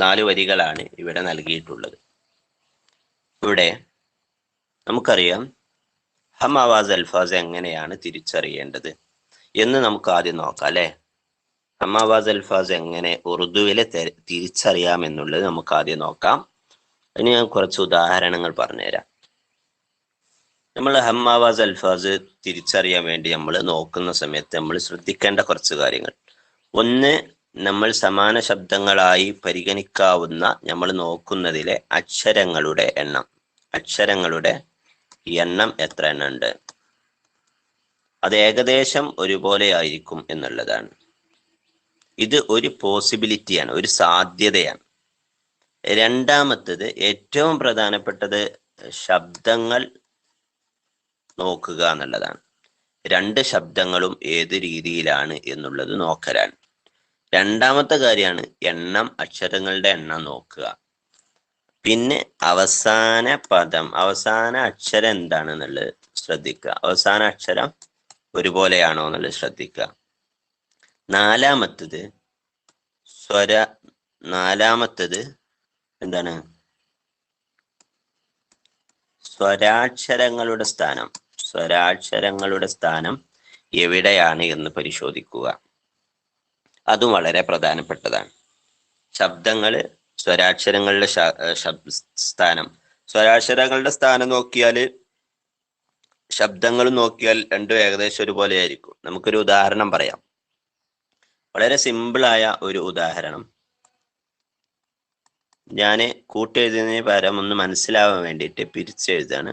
4 വരികളാണ് ഇവിടെ നൽകിയിട്ടുള്ളത്. ഇവിടെ നമുക്കറിയാം ഹം ആവാസ് അൽഫാസ് എങ്ങനെയാണ് തിരിച്ചറിയേണ്ടത് എന്ന് നമുക്ക് ആദ്യം നോക്കാം അല്ലെ. ഹം ആവാസ് അൽഫാസ് എങ്ങനെ ഉറുദുവിലെ തിരിച്ചറിയാമെന്നുള്ളത് നമുക്ക് ആദ്യം നോക്കാം. ഇനി ഞാൻ കുറച്ച് ഉദാഹരണങ്ങൾ പറഞ്ഞുതരാം. നമ്മൾ ഹം ആവാസ് അൽഫാസ് തിരിച്ചറിയാൻ വേണ്ടി നമ്മൾ നോക്കുന്ന സമയത്ത് നമ്മൾ ശ്രദ്ധിക്കേണ്ട കുറച്ച് കാര്യങ്ങൾ. ഒന്ന്, നമ്മൾ സമാന ശബ്ദങ്ങളായി പരിഗണിക്കാവുന്ന നമ്മൾ നോക്കുന്നതിലെ അക്ഷരങ്ങളുടെ എണ്ണം എത്ര എണ്ണം ഉണ്ട്, അത് ഏകദേശം ഒരുപോലെ ആയിരിക്കും എന്നുള്ളതാണ്. ഇത് ഒരു പോസിബിലിറ്റിയാണ്, ഒരു സാധ്യതയാണ്. രണ്ടാമത്തത്, ഏറ്റവും പ്രധാനപ്പെട്ടത് ശബ്ദങ്ങൾ നോക്കുക എന്നുള്ളതാണ്. 2 ശബ്ദങ്ങളും ഏത് രീതിയിലാണ് എന്നുള്ളത് നോക്കലാണ്. രണ്ടാമത്തെ കാര്യമാണ് അക്ഷരങ്ങളുടെ എണ്ണം നോക്കുക. പിന്നെ അവസാന അക്ഷരം എന്താണെന്നുള്ളത് ശ്രദ്ധിക്കുക. അവസാന അക്ഷരം ഒരുപോലെയാണോ എന്നുള്ളത് ശ്രദ്ധിക്കുക. നാലാമത്തത് എന്താണ്, സ്വരാക്ഷരങ്ങളുടെ സ്ഥാനം എവിടെയാണ് എന്ന് പരിശോധിക്കുക. അതും വളരെ പ്രധാനപ്പെട്ടതാണ്. സ്വരാക്ഷരങ്ങളുടെ സ്ഥാനം നോക്കിയാൽ ശബ്ദങ്ങൾ നോക്കിയാൽ രണ്ടും ഏകദേശം ഒരുപോലെ ആയിരിക്കും. നമുക്കൊരു ഉദാഹരണം പറയാം. വളരെ സിമ്പിളായ ഒരു ഉദാഹരണം ഞാൻ കൂട്ടെഴുതുന്നതിന് പകരം ഒന്ന് മനസ്സിലാവാൻ വേണ്ടിയിട്ട് പിരിച്ചെഴുതാണ്.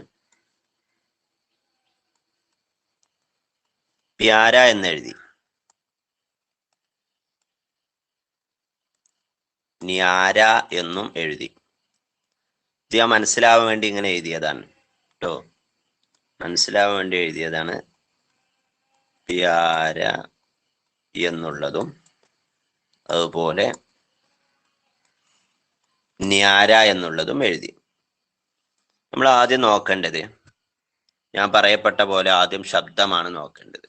പ്യാര എന്നെഴുതി, ന്യാര എന്നും എഴുതി. ഇത് ഞാൻ മനസ്സിലാവാൻ വേണ്ടി ഇങ്ങനെ എഴുതിയതാണ് കേട്ടോ, മനസ്സിലാവാൻ വേണ്ടി എഴുതിയതാണ്. പ്യാര എന്നുള്ളതും അതുപോലെ ന്യാര എന്നുള്ളതും എഴുതി. നമ്മൾ ആദ്യം നോക്കേണ്ടത്, ഞാൻ പറയപ്പെട്ട പോലെ ആദ്യം ശബ്ദമാണ് നോക്കേണ്ടത്.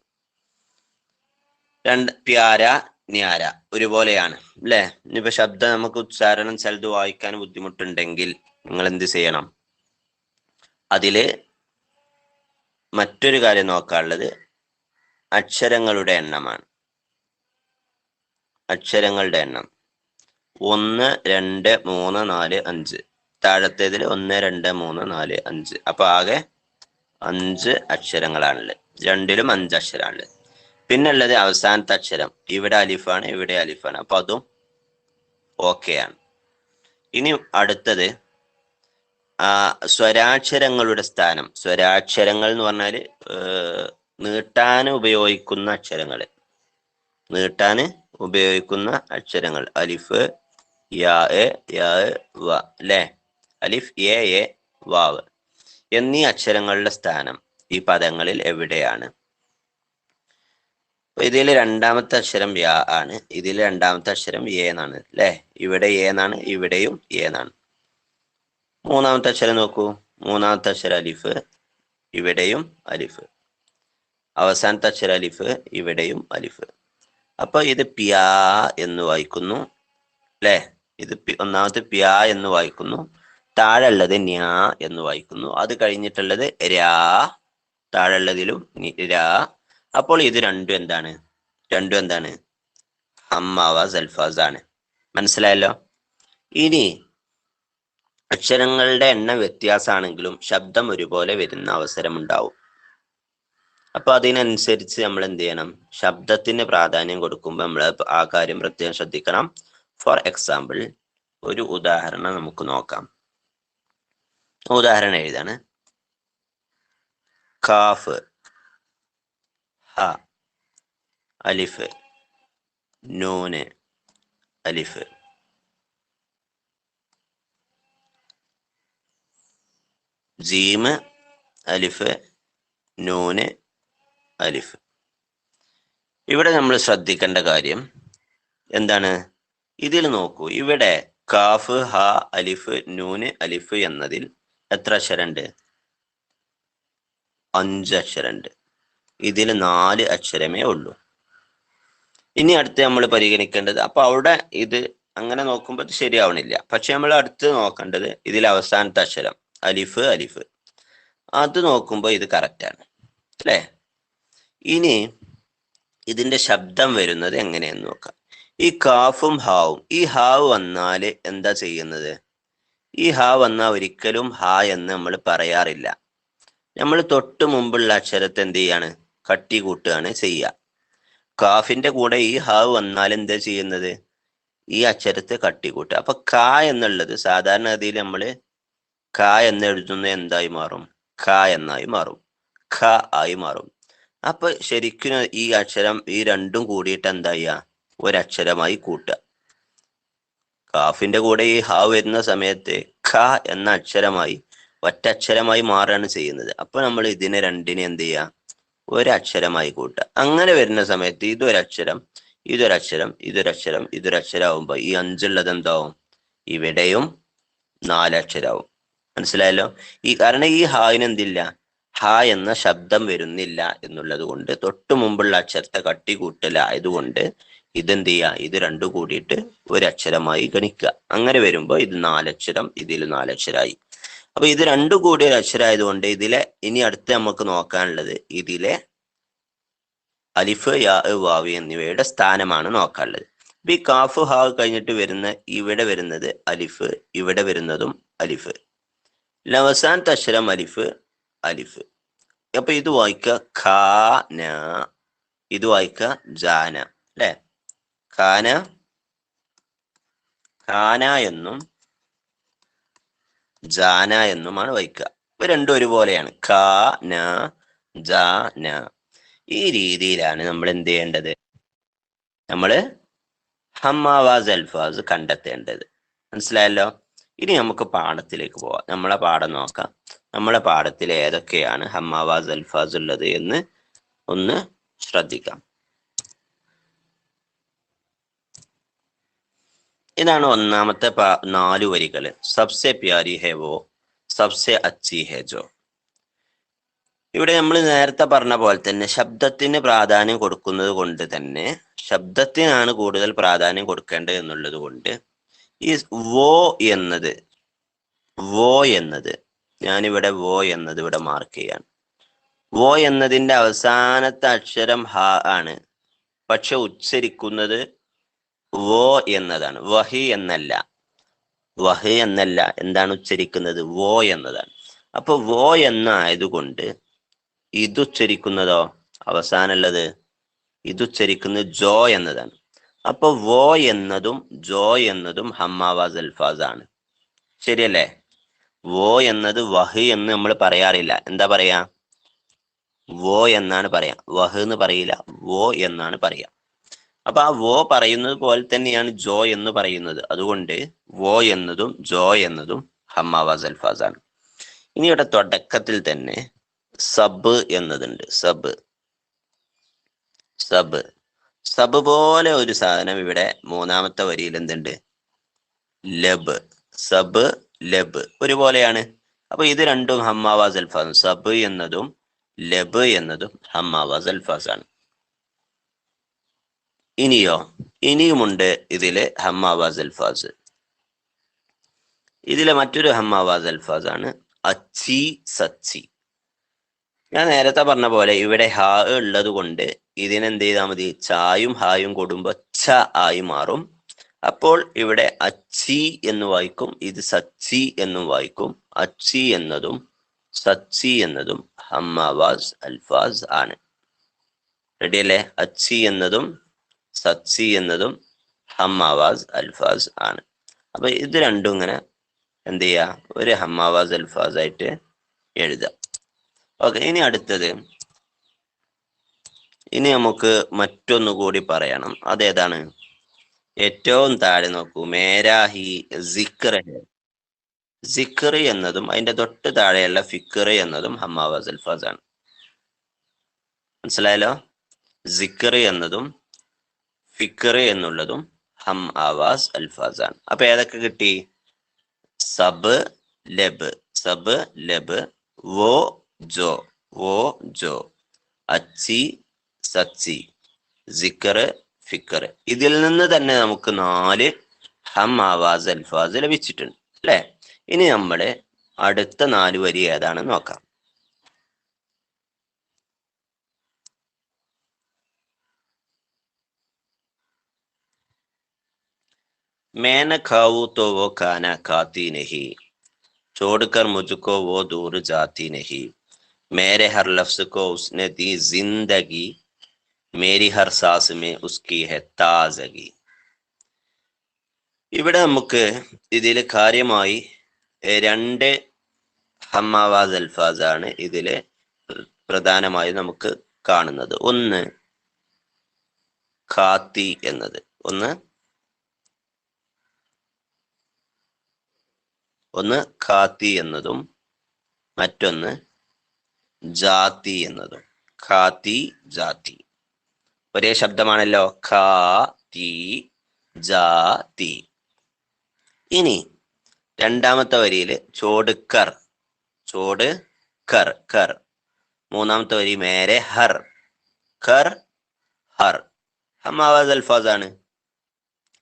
പ്യാര, ന്യാര ഒരുപോലെയാണ് അല്ലെ. ഇനിയിപ്പോ ശബ്ദം നമുക്ക് ഉച്ചാരണം ചിലത് വായിക്കാൻ ബുദ്ധിമുട്ടുണ്ടെങ്കിൽ നിങ്ങൾ എന്ത് ചെയ്യണം, അതില് മറ്റൊരു കാര്യം നോക്കാനുള്ളത് അക്ഷരങ്ങളുടെ എണ്ണമാണ്. അക്ഷരങ്ങളുടെ എണ്ണം 1 2 3 4 5, താഴത്തേതിൽ 1 2 3 4 5. അപ്പൊ ആകെ 5 അക്ഷരങ്ങളാണുള്ളത്. 2ലും 5 അക്ഷരമാണുള്ളത്. പിന്നെ ഉള്ളത് അവസാനത്തെ അക്ഷരം. ഇവിടെ അലിഫാണ്, ഇവിടെ അലിഫാണ്. അപ്പൊ അതും ഓക്കെയാണ്. ഇനി അടുത്തത് സ്വരാക്ഷരങ്ങളുടെ സ്ഥാനം. സ്വരാക്ഷരങ്ങൾ എന്ന് പറഞ്ഞാല് നീട്ടാൻ ഉപയോഗിക്കുന്ന അക്ഷരങ്ങൾ. അലിഫ്, യാ, വ അല്ലെ. അലിഫ്, എ, വാവ് എന്നീ അക്ഷരങ്ങളുടെ സ്ഥാനം ഈ പദങ്ങളിൽ എവിടെയാണ്? ഇതിൽ രണ്ടാമത്തെ അക്ഷരം യാ ആണ്, ഇതിൽ രണ്ടാമത്തെ അക്ഷരം എ എന്നാണ് അല്ലെ. ഇവിടെ എ എന്നാണ്, ഇവിടെയും എ എന്നാണ്. മൂന്നാമത്തെ അക്ഷരം നോക്കൂ, മൂന്നാമത്തെ അക്ഷരം അലിഫ്, ഇവിടെയും അലിഫ്. അവസാനത്തെ അക്ഷരം അലിഫ്, ഇവിടെയും അലിഫ്. അപ്പൊ ഇത് പ്യാ എന്ന് വായിക്കുന്നു അല്ലെ. ഇത് ഒന്നാമത്തെ പ്യാ എന്ന് വായിക്കുന്നു. താഴെ ഉള്ളത് ന്യാ എന്ന് വായിക്കുന്നു. അത് കഴിഞ്ഞിട്ടുള്ളത് രാ, താഴെ ഉള്ളതിലും രാ. അപ്പോൾ ഇത് രണ്ടും എന്താണ്? ഹം ആവാസ് അൽഫാസ് ആണ്. മനസ്സിലായല്ലോ. ഇനി അക്ഷരങ്ങളുടെ എണ്ണം വ്യത്യാസമാണെങ്കിലും ശബ്ദം ഒരുപോലെ വരുന്ന അവസരമുണ്ടാവും. അപ്പൊ അതിനനുസരിച്ച് നമ്മൾ എന്ത് ചെയ്യണം, ശബ്ദത്തിന് പ്രാധാന്യം കൊടുക്കുമ്പോൾ നമ്മൾ ആ കാര്യം പ്രത്യേകം ശ്രദ്ധിക്കണം. ഫോർ എക്സാമ്പിൾ, ഒരു ഉദാഹരണം നമുക്ക് നോക്കാം. ഉദാഹരണം എഴുതാണ്. കാഫ്, ഹ, അലിഫ്, നൂന്, അലിഫ്. ജീമ്, അലിഫ്, നൂന്, അലിഫ്. ഇവിടെ നമ്മൾ ശ്രദ്ധിക്കേണ്ട കാര്യം എന്താണ്? ഇതിൽ നോക്കൂ, ഇവിടെ കാഫ്, ഹ, അലിഫ്, നൂന്, അലിഫ് എന്നതിൽ എത്ര അക്ഷരമുണ്ട്? 5 അക്ഷരമുണ്ട്. ഇതിൽ 4 അക്ഷരമേ ഉള്ളൂ. ഇനി അടുത്ത് നമ്മൾ പരിഗണിക്കേണ്ടത്, അപ്പൊ അവിടെ ഇത് അങ്ങനെ നോക്കുമ്പോൾ ഇത് ശരിയാവണില്ല. പക്ഷെ നമ്മൾ അടുത്ത് നോക്കേണ്ടത് ഇതിൽ അവസാനത്തെ അക്ഷരം അലിഫ് അലിഫ്, അത് നോക്കുമ്പോൾ ഇത് കറക്റ്റാണ് അല്ലേ. ഇനി ഇതിന്റെ ശബ്ദം വരുന്നത് എങ്ങനെയെന്ന് നോക്കാം. ഈ കാഫും ഹാവും, ഈ ഹാവ് വന്നാല് എന്താ ചെയ്യുന്നത്? ഈ ഹാ വന്നാൽ ഒരിക്കലും ഹാ എന്ന് നമ്മൾ പറയാറില്ല. നമ്മൾ തൊട്ട് മുമ്പുള്ള അക്ഷരത്തെ എന്ത് ചെയ്യാണ്? കട്ടി കൂട്ടുകയാണ് ചെയ്യുക. കാഫിന്റെ കൂടെ ഈ ഹാവ് വന്നാൽ എന്താ ചെയ്യുന്നത്? ഈ അക്ഷരത്തെ കട്ടി കൂട്ടുക. അപ്പൊ ക എന്നുള്ളത് സാധാരണ ഗതിയിൽ നമ്മൾ ക എന്ന് എഴുതുന്നത് എന്തായി മാറും? ഖ എന്നായി മാറും, ഖ ആയി മാറും. അപ്പൊ ശരിക്കും ഈ അക്ഷരം ഈ രണ്ടും കൂടിയിട്ട് എന്താ ചെയ്യുക? ഒരക്ഷരമായി കൂട്ടുക. കാഫിന്റെ കൂടെ ഈ ഹാ വരുന്ന സമയത്ത് ഖ എന്ന അക്ഷരമായി ഒറ്റക്ഷരമായി മാറുകയാണ് ചെയ്യുന്നത്. അപ്പൊ നമ്മൾ ഇതിനെ രണ്ടിനെ എന്ത് ചെയ്യുക? ഒരക്ഷരമായി കൂട്ടുക. അങ്ങനെ വരുന്ന സമയത്ത് ഇതൊരക്ഷരം ഇതൊരക്ഷരം ഇതൊരക്ഷരം ഇതൊരക്ഷരം ആവുമ്പോ ഈ അഞ്ചുള്ളത് എന്താവും? ഇവിടെയും നാലക്ഷരാവും. മനസ്സിലായല്ലോ? കാരണം ഈ ഹായിന് എന്തില്ല? ഹ എന്ന ശബ്ദം വരുന്നില്ല എന്നുള്ളത് കൊണ്ട് തൊട്ടു മുമ്പുള്ള അക്ഷരത്തെ കട്ടി കൂട്ടലായതുകൊണ്ട് ഇതെന്ത് ചെയ്യുക? ഇത് രണ്ടും കൂടിയിട്ട് ഒരക്ഷരമായി ഗണിക്കുക. അങ്ങനെ വരുമ്പോ ഇത് നാലക്ഷരം, ഇതിൽ നാലക്ഷരായി. അപ്പൊ ഇത് രണ്ടും കൂടി ഒരു അക്ഷരമായതുകൊണ്ട് ഇതിലെ ഇനി അടുത്ത് നമുക്ക് നോക്കാനുള്ളത് ഇതിലെ അലിഫ് യാ വാവി എന്നിവയുടെ സ്ഥാനമാണ് നോക്കാനുള്ളത്. അപ്പൊ ഈ കാഫ് ഹാ കഴിഞ്ഞിട്ട് വരുന്ന ഇവിടെ വരുന്നത് അലിഫ്, ഇവിടെ വരുന്നതും അലിഫ്, അവസാനത്തെ അക്ഷരം അലിഫ് അലിഫ്. അപ്പൊ ഇത് വായിക്ക ഖാന, ഇത് വായിക്ക ജാന അല്ലെ. ഖാന ഖാന എന്നും ജാന എന്നുമാണ് വായിക്കുക. ഇവ രണ്ടും ഒരുപോലെയാണ്. ഖ ന ജ ന. ഈ രീതിയിലാണ് നമ്മൾ എന്ത് ചെയ്യേണ്ടത്? നമ്മള് ഹമ്മാവാസ് അൽഫാസ് കണ്ടെത്തേണ്ടത്. മനസ്സിലായല്ലോ? ഇനി നമുക്ക് പാഠത്തിലേക്ക് പോവാം. നമ്മളെ പാഠം നോക്കാം. നമ്മളെ പാഠത്തിൽ ഏതൊക്കെയാണ് ഹമ്മാവാസ് അൽഫാസ് ഉള്ളത് എന്ന് ഒന്ന് ശ്രദ്ധിക്കാം. ഇതാണ് ഒന്നാമത്തെ 4 വരികള്. സബ്സെ പ്യാരി ഹെ വോ സബ്സെ അച്ചി ഹെ ജോ. ഇവിടെ നമ്മൾ നേരത്തെ പറഞ്ഞ പോലെ തന്നെ ശബ്ദത്തിന് പ്രാധാന്യം കൊടുക്കുന്നത് കൊണ്ട് തന്നെ ശബ്ദത്തിനാണ് കൂടുതൽ പ്രാധാന്യം കൊടുക്കേണ്ടത് എന്നുള്ളത് കൊണ്ട് ഈ വോ എന്നത് ഞാനിവിടെ വോ എന്നത് ഇവിടെ മാർക്ക് ചെയ്യാണ്. വോ എന്നതിന്റെ അവസാനത്തെ അക്ഷരം ഹ ആണ്, പക്ഷെ ഉച്ചരിക്കുന്നത് വോ എന്നതാണ്, വഹി എന്നല്ല. വഹി എന്നല്ല, എന്താണ് ഉച്ചരിക്കുന്നത്? വോ എന്നതാണ്. അപ്പൊ വോ എന്നായതുകൊണ്ട് ഇത് ഉച്ചരിക്കുന്നതോ അവസാനമുള്ളത് ഇത് ഉച്ചരിക്കുന്നത് ജോ എന്നതാണ്. അപ്പൊ വോ എന്നതും ജോ എന്നതും ഹമ്മാവാസ് അൽഫാസ് ആണ്. ശരിയല്ലേ? വോ എന്നത് വഹ് എന്ന് നമ്മൾ പറയാറില്ല. എന്താ പറയാ? വോ എന്നാണ് പറയാ, വഹ് എന്ന് പറയില്ല, വോ എന്നാണ് പറയാ. അപ്പൊ ആ വോ പറയുന്നത് പോലെ തന്നെയാണ് ജോ എന്ന് പറയുന്നത്. അതുകൊണ്ട് വോ എന്നതും ജോ എന്നതും ഹമ്മാവാസ് അൽഫാസ് ആണ്. ഇനി ഇവിടെ തുടക്കത്തിൽ തന്നെ സബ് എന്നതുണ്ട്. സബ് സബ് സബ് പോലെ ഒരു സാധനം ഇവിടെ മൂന്നാമത്തെ വരിയിൽ എന്തുണ്ട്? ലബ്. സബ് ലബ് ഒരുപോലെയാണ്. അപ്പൊ ഇത് രണ്ടും ഹമ്മാവാസ് അൽഫാസ്. സബ് എന്നതും ലബ് എന്നതും ഹമ്മാവാസ് അൽഫാസ് ആണ്. ഇനിയുമുണ്ട് ഇതില് ഹമ്മാവാസ് അൽഫാസ്. ഇതിലെ മറ്റൊരു ഹമ്മാവാസ് അൽഫാസ് ആണ് അച്ചി സച്ചി. ഞാൻ നേരത്തെ പറഞ്ഞ പോലെ ഇവിടെ ഹാ ഉള്ളത് കൊണ്ട് ഇതിനെന്ത് ചെയ്താൽ മതി? ചായും ഹായും കൂടുമ്പോ ഛ ആയി മാറും. അപ്പോൾ ഇവിടെ അച്ചി എന്ന് വായിക്കും, ഇത് സച്ചി എന്നും വായിക്കും. അച്ചി എന്നതും സച്ചി എന്നതും ഹമ്മാവാസ് അൽഫാസ് ആണ്. റെഡിയല്ലേ? അച്ചി എന്നതും സച്ചി എന്നതും ഹമ്മാവാസ് അൽഫാസ് ആണ്. അപ്പൊ ഇത് രണ്ടും ഇങ്ങനെ എന്ത് ചെയ്യാ? ഒരു ഹമ്മാവാസ് അൽഫാസ് ആയിട്ട് എഴുതാം. ഓക്കെ. ഇനി അടുത്തത്, ഇനി നമുക്ക് മറ്റൊന്നു കൂടി പറയണം. അതേതാണ്? ഏറ്റവും താഴെ നോക്കൂ. മേരാഹി സിക്ർ ഹെ. സിക്ർ എന്നതും അതിന്റെ തൊട്ട് താഴെയുള്ള ഫിക്ർ എന്നതും ഹമ്മാവാസ് അൽഫാസ് ആണ്. മനസ്സിലായല്ലോ? സിക്ർ എന്നതും ഫിക്ർ എന്നുള്ളതും ഹമ്മാവാസ് അൽഫാസ് ആണ്. അപ്പൊ ഏതൊക്കെ കിട്ടി? സബ് ലബ്, സബ് ലബ്, വോ ജോ, വോ ജോ, അച്ചി സച്ചി, സിക്ർ ഫിക്ർ. ഇതിൽ നിന്ന് തന്നെ നമുക്ക് 4 ഹം ആവാസ് അൽഫാസ് ലഭിച്ചിട്ടുണ്ട് അല്ലെ. ഇനി നമ്മള് അടുത്ത 4 വരി ഏതാണെന്ന് നോക്കാം. मैंने खाऊ तो वो खाना खाती नहीं, छोड़कर मुझको वो दूर जाती नहीं, मेरे हर लफ्ज को उसने दी जिंदगी, मेरी हर सांस में उसकी है ताजगी. ഇവിടെ നമുക്ക് ഇതിൽ കാര്യമായി 2 ഹമ്മാവാസ് അൽഫാസ് ആണ് ഇതില് പ്രധാനമായി നമുക്ക് കാണുന്നത്. ഒന്ന് ഖാത്തി എന്നത്, ഒന്ന് ഖാത്തി എന്നതും മറ്റൊന്ന് ജാതി എന്നതും. ഖാത്തി ജാതി ഒരേ ശബ്ദമാണല്ലോ, ഖാതി ജാതി. ഇനി രണ്ടാമത്തെ വരിയില് ചോടുക്കർ, ചോട് കർ കർ. മൂന്നാമത്തെ വരി മേരെ ഹർ, കർ ഹർ. ഹമ്മാവാസ് അൽഫാസ് ആണ്,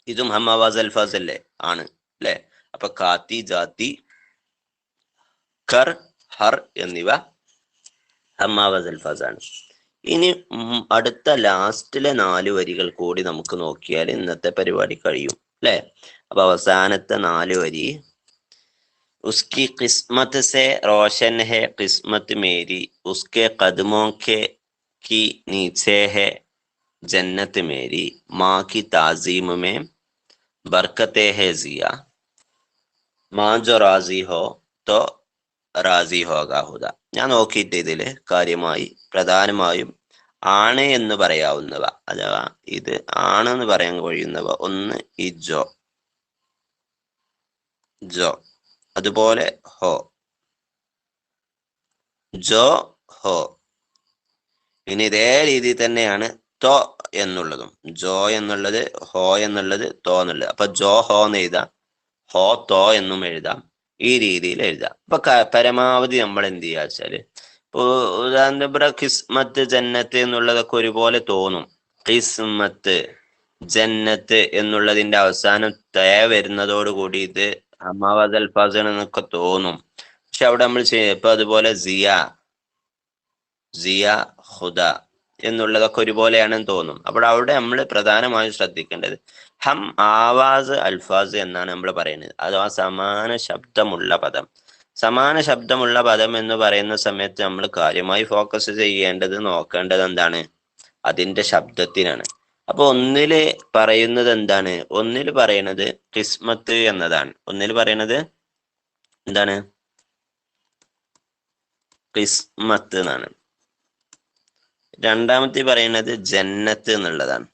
ഇതും ഹമ്മാവാസ് അൽഫാസ് അല്ലേ, ആണ് അല്ലെ. അപ്പൊ ഖാത്തി ജാതി കർ ഹർ എന്നിവ ഹമ്മാവാസ് അൽഫാസ് ആണ്. ഇനി അടുത്ത ലാസ്റ്റിലെ 4 വരികൾ കൂടി നമുക്ക് നോക്കിയാൽ ഇന്നത്തെ പരിപാടി കഴിയും അല്ലെ. അപ്പൊ അവസാനത്തെ 4 വരി, उसकी किस्मत से रोशन है किस्मत मेरी, उसके कदमों के की नीचे है जन्नत मेरी, माँ की ताजीम में बरकते है जिया, माँ जो राजी हो तो റാസി ഹോഗ ഹുദ. ഞാൻ നോക്കിയിട്ട് ഇതില് കാര്യമായി പ്രധാനമായും ആണ് എന്ന് പറയാവുന്നവ അഥവാ ഇത് ആണെന്ന് പറയാൻ കഴിയുന്നവ, ഒന്ന് ഈ ജോ, ജോ, അതുപോലെ ഹോ, ജോ ഹോ. ഇനി ഇതേ രീതിയിൽ തന്നെയാണ് തോ എന്നുള്ളതും. ജോ എന്നുള്ളത്, ഹോ എന്നുള്ളത്, തോ എന്നുള്ളത്. അപ്പൊ ജോ ഹോ എന്ന് എഴുതാം, ഹോ തോ എന്നും എഴുതാം. ഈ രീതിയിൽ എഴുതാം. അപ്പൊ പരമാവധി നമ്മൾ എന്ത് ചെയ്യാ വെച്ചാല്, ഇപ്പൊ ഉദാഹരണത്തിന് കിസ്മത്ത് ജന്നത്ത് എന്നുള്ളതൊക്കെ ഒരുപോലെ തോന്നും. കിസ്മത്ത് ജന്നത്ത് എന്നുള്ളതിന്റെ അവസാനം തേ വരുന്നതോട് കൂടി ഇത് ഹമ്മാവാസ് അൽഫാസ് എന്നൊക്കെ തോന്നും. പക്ഷെ അവിടെ നമ്മൾ ഇപ്പൊ അതുപോലെ സിയ, സിയ ഹുദ എന്നുള്ളതൊക്കെ ഒരുപോലെയാണെന്ന് തോന്നും. അപ്പോൾ അവിടെ നമ്മൾ പ്രധാനമായും ശ്രദ്ധിക്കേണ്ടത് ഹം ആവാസ് അൽഫാസ് എന്നാണ് നമ്മൾ പറയുന്നത്, അഥവാ സമാന ശബ്ദമുള്ള പദം. സമാന ശബ്ദമുള്ള പദം എന്ന് പറയുന്ന സമയത്ത് നമ്മൾ കാര്യമായി ഫോക്കസ് ചെയ്യേണ്ടത്, നോക്കേണ്ടത് എന്താണ്, അതിന്റെ ശബ്ദത്തിനാണ്. അപ്പൊ ഒന്നില് പറയുന്നത് എന്താണ്, ഒന്നില് പറയുന്നത് കിസ്മത്ത് എന്നതാണ്. ഒന്നില് പറയുന്നത് എന്താണ്, കിസ്മത്ത് എന്നാണ്. രണ്ടാമത്തെ പറയുന്നത് ജന്നത്ത് എന്നുള്ളതാണ്.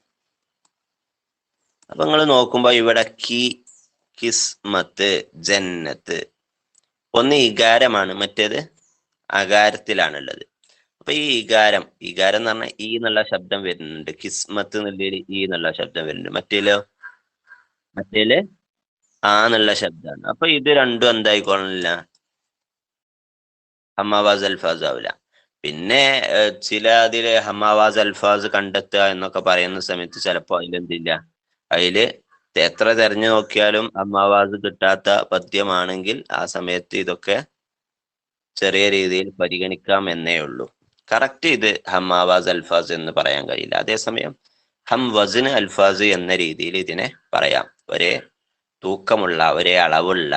അപ്പൊ നിങ്ങൾ നോക്കുമ്പോ ഇവിടെ കിസ്മത്ത് ജന്നത്ത്, ഒന്ന് ഇകാരമാണ്, മറ്റേത് അകാരത്തിലാണുള്ളത്. അപ്പൊ ഈ ഇകാരം എന്ന് പറഞ്ഞാൽ ഈ എന്നുള്ള ശബ്ദം വരുന്നുണ്ട്, കിസ്മത്ത് എന്നുള്ളതിൽ ഈ എന്നുള്ള ശബ്ദം വരുന്നുണ്ട്. മറ്റേല് ആ എന്നുള്ള ശബ്ദമാണ്. അപ്പൊ ഇത് രണ്ടും എന്തായിക്കോളണില്ല, ഹമ്മാവാസ് അൽഫാസ് ആവില്ല. പിന്നെ ചില അതില് ഹമ്മാവാസ് അൽഫാസ് കണ്ടെത്തുക എന്നൊക്കെ പറയുന്ന സമയത്ത് ചിലപ്പോ അതിലെന്തില്ല, അതില് എത്ര തെരഞ്ഞു നോക്കിയാലും ഹമ്മാവാസ് കിട്ടാത്ത പദ്യമാണെങ്കിൽ ആ സമയത്ത് ഇതൊക്കെ ചെറിയ രീതിയിൽ പരിഗണിക്കാം എന്നേ ഉള്ളൂ. കറക്റ്റ് ഇത് ഹമ്മാവാസ് അൽഫാസ് എന്ന് പറയാൻ കഴിയില്ല. അതേസമയം ഹം വസ്ന് അൽഫാസ് എന്ന രീതിയിൽ ഇതിനെ പറയാം. ഒരേ തൂക്കമുള്ള, ഒരേ അളവുള്ള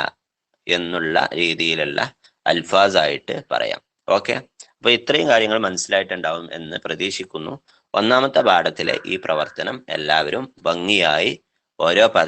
എന്നുള്ള രീതിയിലുള്ള അൽഫാസ് ആയിട്ട് പറയാം. ഓക്കെ, അപ്പൊ ഇത്രയും കാര്യങ്ങൾ മനസ്സിലായിട്ടുണ്ടാവും എന്ന് പ്രതീക്ഷിക്കുന്നു. ഒന്നാമത്തെ പാഠത്തിലെ ഈ പ്രവർത്തനം എല്ലാവരും ഭംഗിയായി ഓരോ പദം